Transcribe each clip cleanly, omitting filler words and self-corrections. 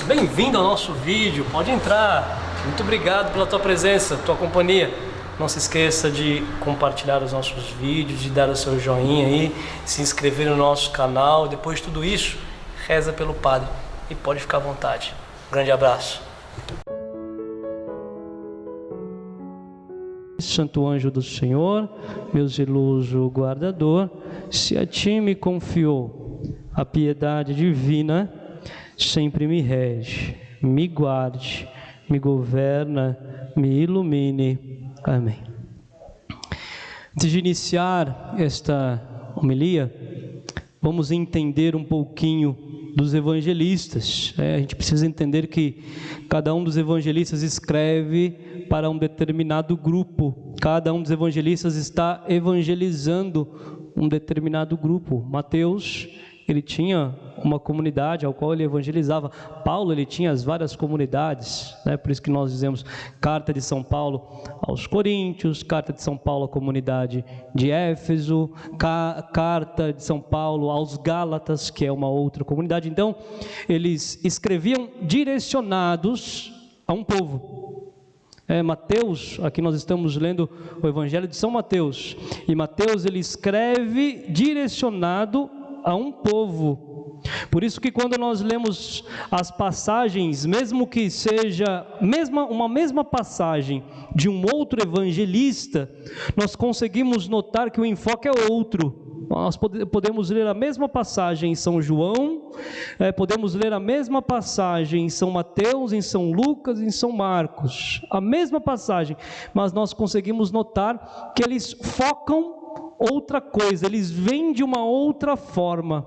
Bem-vindo ao nosso vídeo, pode entrar. Muito obrigado pela tua presença, tua companhia. Não se esqueça de compartilhar os nossos vídeos, de dar o seu joinha aí, se inscrever no nosso canal. Depois de tudo isso, reza pelo Padre e pode ficar à vontade. Um grande abraço. Santo anjo do Senhor, meu zeloso guardador, se a ti me confiou a piedade divina, sempre me rege, me guarde, me governa, me ilumine. Amém. Antes de iniciar esta homilia, vamos entender um pouquinho dos evangelistas. A gente precisa entender que cada um dos evangelistas escreve para um determinado grupo. Cada um dos evangelistas está evangelizando um determinado grupo. Mateus, ele tinha uma comunidade ao qual ele evangelizava. Paulo, ele tinha as várias comunidades, né? Por isso que nós dizemos carta de São Paulo aos Coríntios, carta de São Paulo à comunidade de Éfeso, carta de São Paulo aos Gálatas, que é uma outra comunidade. Então, eles escreviam direcionados a um povo. Mateus, aqui nós estamos lendo o Evangelho de São Mateus, e Mateus ele escreve direcionado a um povo. Por isso que quando nós lemos as passagens, mesmo que seja uma mesma passagem de um outro evangelista, nós conseguimos notar que o enfoque é outro. Nós podemos ler a mesma passagem em São João, podemos ler a mesma passagem em São Mateus, em São Lucas, em São Marcos, a mesma passagem, mas nós conseguimos notar que eles focam outra coisa, eles vêm de uma outra forma,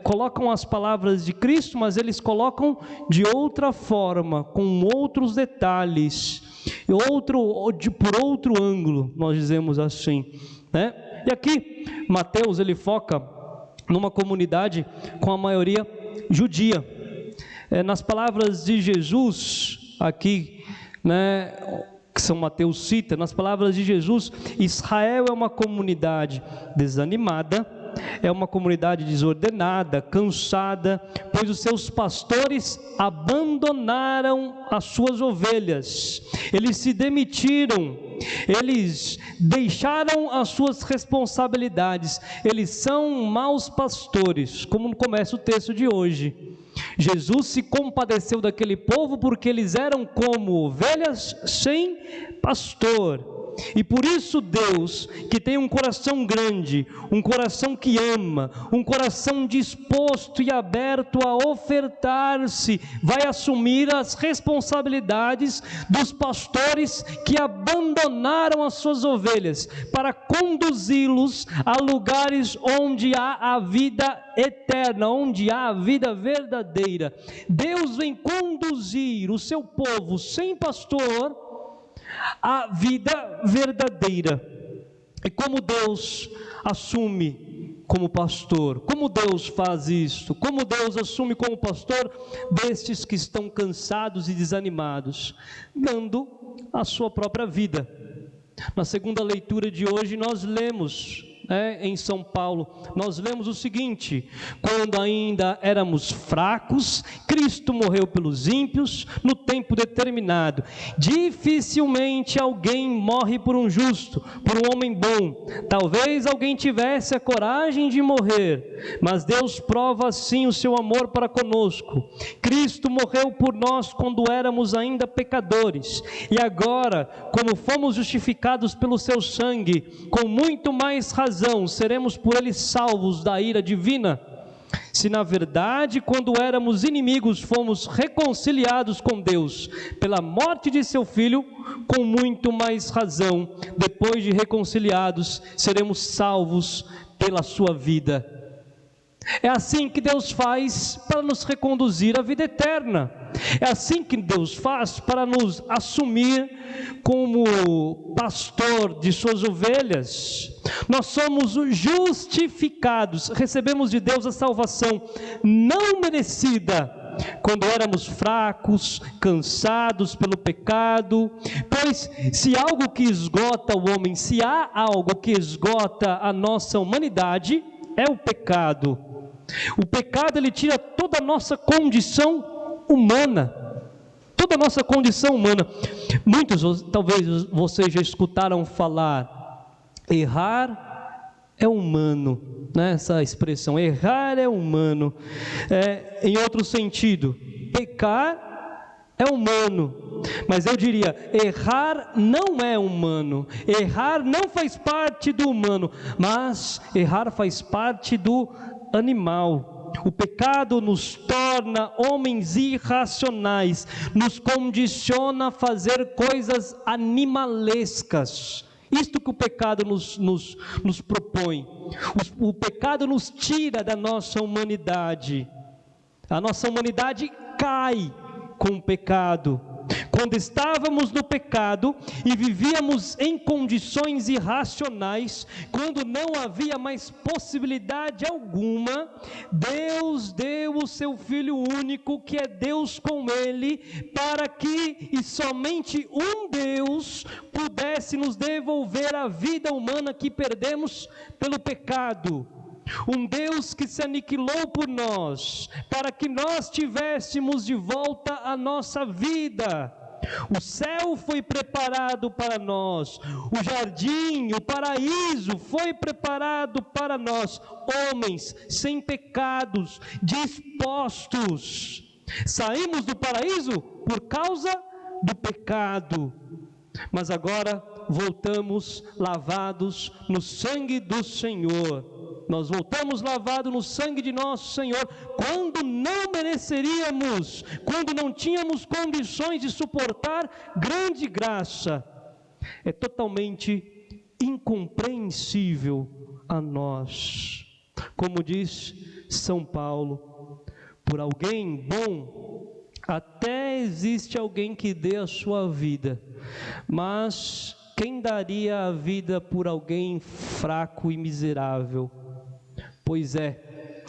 colocam as palavras de Cristo, mas eles colocam de outra forma, com outros detalhes, por outro ângulo, nós dizemos assim, né? E aqui, Mateus, ele foca numa comunidade com a maioria judia. Nas palavras de Jesus, aqui, né, que São Mateus cita, nas palavras de Jesus, Israel é uma comunidade desanimada, é uma comunidade desordenada, cansada, pois os seus pastores abandonaram as suas ovelhas, eles se demitiram, eles deixaram as suas responsabilidades, eles são maus pastores, como começa o texto de hoje. Jesus se compadeceu daquele povo porque eles eram como ovelhas sem pastor. E por isso Deus, que tem um coração grande, um coração que ama, um coração disposto e aberto a ofertar-se, vai assumir as responsabilidades dos pastores que abandonaram as suas ovelhas, para conduzi-los a lugares onde há a vida eterna, onde há a vida verdadeira. Deus vem conduzir o seu povo sem pastor a vida verdadeira. E como Deus assume como pastor? Como Deus faz isso? Como Deus assume como pastor destes que estão cansados e desanimados? Dando a sua própria vida. Na segunda leitura de hoje nós lemos, em São Paulo, nós lemos o seguinte: quando ainda éramos fracos, Cristo morreu pelos ímpios no tempo determinado. Dificilmente alguém morre por um justo, por um homem bom. Talvez alguém tivesse a coragem de morrer, mas Deus prova assim o seu amor para conosco. Cristo morreu por nós quando éramos ainda pecadores, e agora, como fomos justificados pelo seu sangue, com muito mais razão seremos por ele salvos da ira divina. Se na verdade, quando éramos inimigos, fomos reconciliados com Deus pela morte de seu Filho, com muito mais razão, depois de reconciliados, seremos salvos pela sua vida. É assim que Deus faz para nos reconduzir à vida eterna. É assim que Deus faz para nos assumir como pastor de suas ovelhas. Nós somos justificados, recebemos de Deus a salvação não merecida, quando éramos fracos, cansados pelo pecado. Pois se algo que esgota o homem, se há algo que esgota a nossa humanidade, é o pecado. O pecado, ele tira toda a nossa condição humana. Toda a nossa condição humana. Muitos, talvez vocês já escutaram falar, errar é humano, né? Essa expressão, errar é humano. Em outro sentido, pecar é humano, mas eu diria, errar não é humano, errar não faz parte do humano, mas errar faz parte do animal. O pecado nos torna homens irracionais, nos condiciona a fazer coisas animalescas. Isto que o pecado nos propõe. O pecado nos tira da nossa humanidade. A nossa humanidade cai com o pecado. Quando estávamos no pecado e vivíamos em condições irracionais, quando não havia mais possibilidade alguma, Deus deu o seu Filho único, que é Deus com Ele, para que e somente um Deus pudesse nos devolver a vida humana que perdemos pelo pecado. Um Deus que se aniquilou por nós, para que nós tivéssemos de volta a nossa vida. O céu foi preparado para nós, o jardim, o paraíso foi preparado para nós, homens sem pecados, dispostos. Saímos do paraíso por causa do pecado, mas agora voltamos lavados no sangue do Senhor. Nós voltamos lavados no sangue de nosso Senhor, quando não mereceríamos, quando não tínhamos condições de suportar grande graça. É totalmente incompreensível a nós. Como diz São Paulo, por alguém bom, até existe alguém que dê a sua vida, mas quem daria a vida por alguém fraco e miserável? Pois é,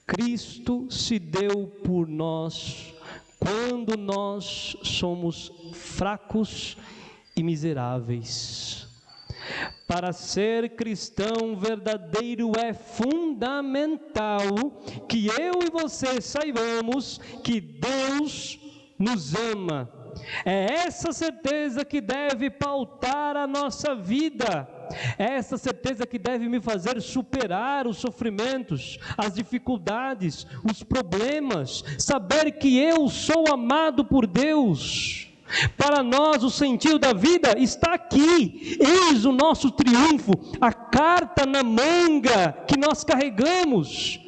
Cristo se deu por nós quando nós somos fracos e miseráveis. Para ser cristão verdadeiro é fundamental que eu e você saibamos que Deus nos ama. É essa certeza que deve pautar a nossa vida. É essa certeza que deve me fazer superar os sofrimentos, as dificuldades, os problemas. Saber que eu sou amado por Deus. Para nós o sentido da vida está aqui. Eis o nosso triunfo, a carta na manga que nós carregamos.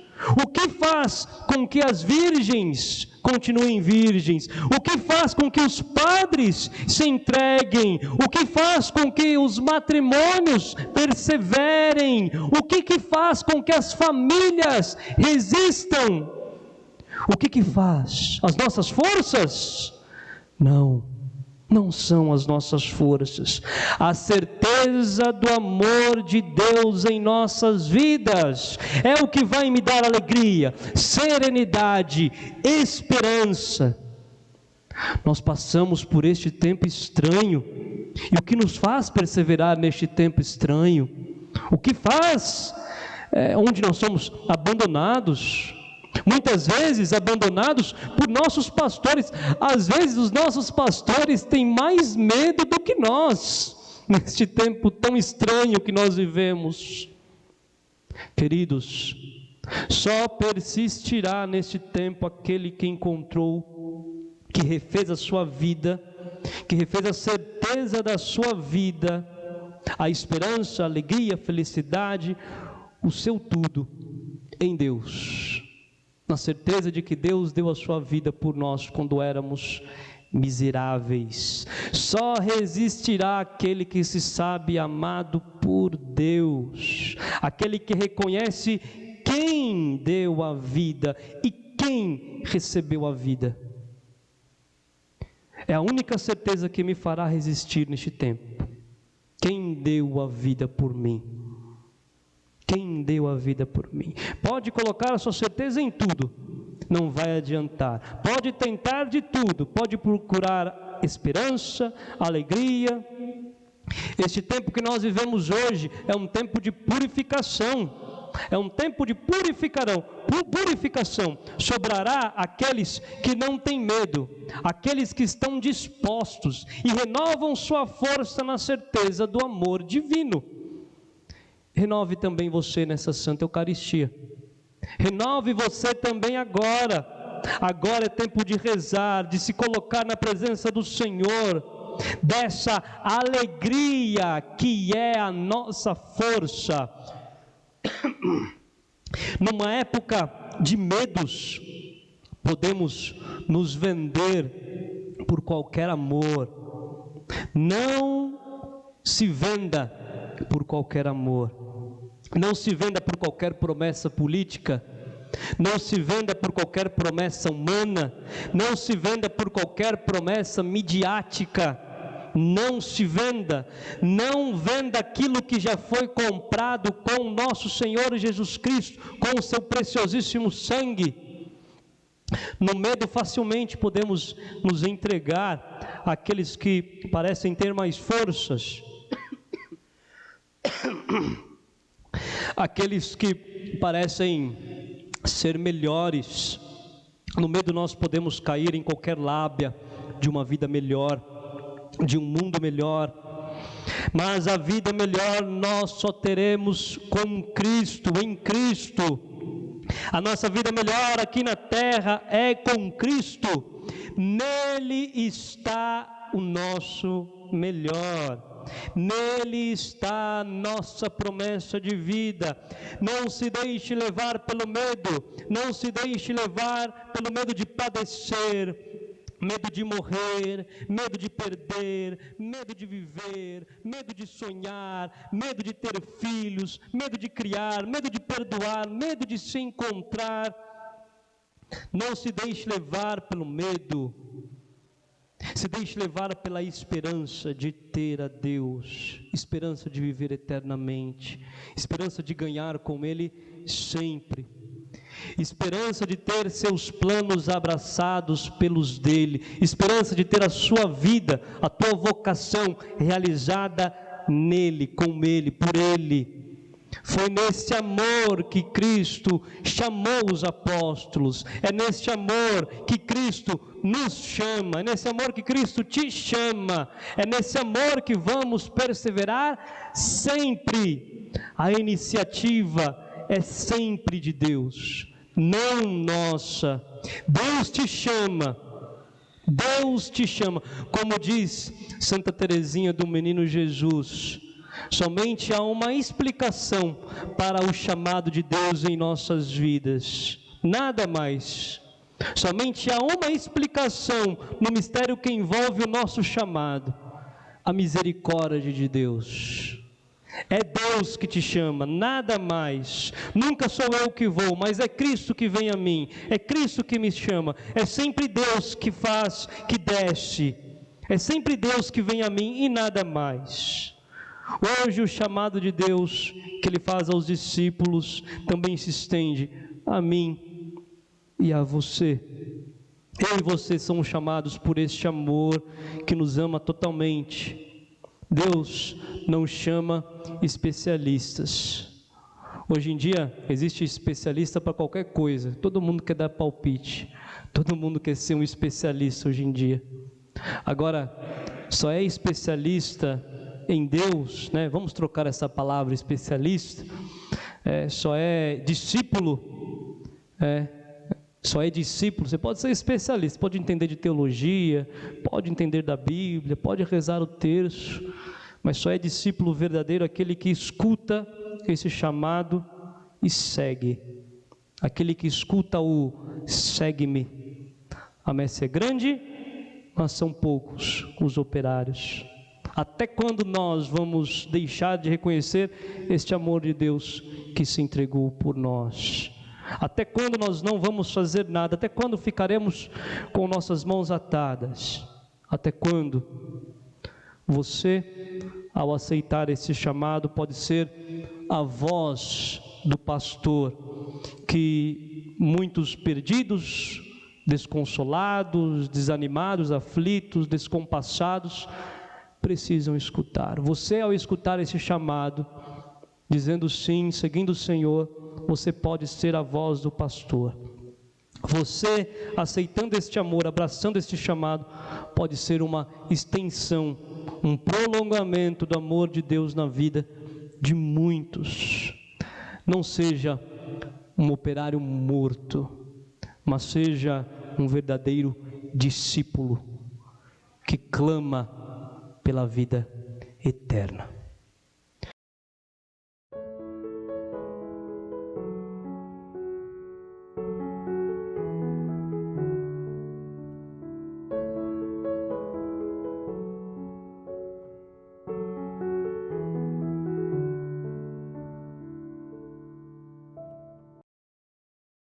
O que faz com que as virgens continuem virgens? O que faz com que os padres se entreguem? O que faz com que os matrimônios perseverem? O que faz com que as famílias resistam? O que faz? As nossas forças? Não são as nossas forças. A certeza do amor de Deus em nossas vidas é o que vai me dar alegria, serenidade, esperança. Nós passamos por este tempo estranho, e o que nos faz perseverar neste tempo estranho? O que faz onde nós somos abandonados? Muitas vezes abandonados por nossos pastores. Às vezes os nossos pastores têm mais medo do que nós, neste tempo tão estranho que nós vivemos. Queridos, só persistirá neste tempo aquele que encontrou, que refez a sua vida, que refez a certeza da sua vida, a esperança, a alegria, a felicidade, o seu tudo em Deus. Na certeza de que Deus deu a sua vida por nós quando éramos miseráveis. Só resistirá aquele que se sabe amado por Deus, aquele que reconhece quem deu a vida e quem recebeu a vida. É a única certeza que me fará resistir neste tempo. Quem deu a vida por mim? Quem deu a vida por mim? Pode colocar a sua certeza em tudo, não vai adiantar. Pode tentar de tudo, pode procurar esperança, alegria. Este tempo que nós vivemos hoje é um tempo de purificação. É um tempo de purificação. Sobrará aqueles que não têm medo, aqueles que estão dispostos e renovam sua força na certeza do amor divino. Renove também você nessa Santa Eucaristia. Renove você também agora. Agora é tempo de rezar, de se colocar na presença do Senhor, dessa alegria que é a nossa força. Numa época de medos, podemos nos vender por qualquer amor. Não se venda por qualquer amor. Não se venda por qualquer promessa política. Não se venda por qualquer promessa humana. Não se venda por qualquer promessa midiática. Não se venda, não venda aquilo que já foi comprado com o nosso Senhor Jesus Cristo, com o seu preciosíssimo sangue. No medo facilmente podemos nos entregar àqueles que parecem ter mais forças, aqueles que parecem ser melhores. No medo nós podemos cair em qualquer lábia de uma vida melhor, de um mundo melhor, mas a vida melhor nós só teremos com Cristo, em Cristo. A nossa vida melhor aqui na terra é com Cristo. Nele está o nosso melhor. Nele está a nossa promessa de vida. Não se deixe levar pelo medo. Não se deixe levar pelo medo de padecer, medo de morrer, medo de perder, medo de viver, medo de sonhar, medo de ter filhos, medo de criar, medo de perdoar, medo de se encontrar. Não se deixe levar pelo medo. Se deixe levar pela esperança de ter a Deus, esperança de viver eternamente, esperança de ganhar com Ele sempre, esperança de ter seus planos abraçados pelos dele, esperança de ter a sua vida, a tua vocação realizada nele, com ele, por ele. Foi nesse amor que Cristo chamou os apóstolos, é nesse amor que Cristo nos chama, é nesse amor que Cristo te chama, é nesse amor que vamos perseverar sempre. A iniciativa é sempre de Deus, não nossa. Deus te chama, Deus te chama. Como diz Santa Teresinha do Menino Jesus, somente há uma explicação para o chamado de Deus em nossas vidas, nada mais. Somente há uma explicação no mistério que envolve o nosso chamado: a misericórdia de Deus. É Deus que te chama, nada mais. Nunca sou eu que vou, mas é Cristo que vem a mim, é Cristo que me chama. É sempre Deus que faz, que desce, é sempre Deus que vem a mim e nada mais. Hoje o chamado de Deus que Ele faz aos discípulos também se estende a mim e a você. Eu e você somos chamados por este amor que nos ama totalmente. Deus não chama especialistas. Hoje em dia existe especialista para qualquer coisa. Todo mundo quer dar palpite. Todo mundo quer ser um especialista hoje em dia. Agora, só é especialista em Deus, né? Vamos trocar essa palavra especialista. Só é discípulo. Só é discípulo. Você pode ser especialista, pode entender de teologia, pode entender da Bíblia, pode rezar o terço, mas só é discípulo verdadeiro aquele que escuta esse chamado e segue. Aquele que escuta o segue-me. A messe é grande, mas são poucos os operários. Até quando nós vamos deixar de reconhecer este amor de Deus que se entregou por nós? Até quando nós não vamos fazer nada? Até quando ficaremos com nossas mãos atadas? Até quando? Você, ao aceitar esse chamado, pode ser a voz do pastor que muitos perdidos, desconsolados, desanimados, aflitos, descompassados precisam escutar. Você, ao escutar esse chamado, dizendo sim, seguindo o Senhor, você pode ser a voz do pastor. Você, aceitando este amor, abraçando este chamado, pode ser uma extensão, um prolongamento do amor de Deus na vida de muitos. Não seja um operário morto, mas seja um verdadeiro discípulo que clama pela vida eterna.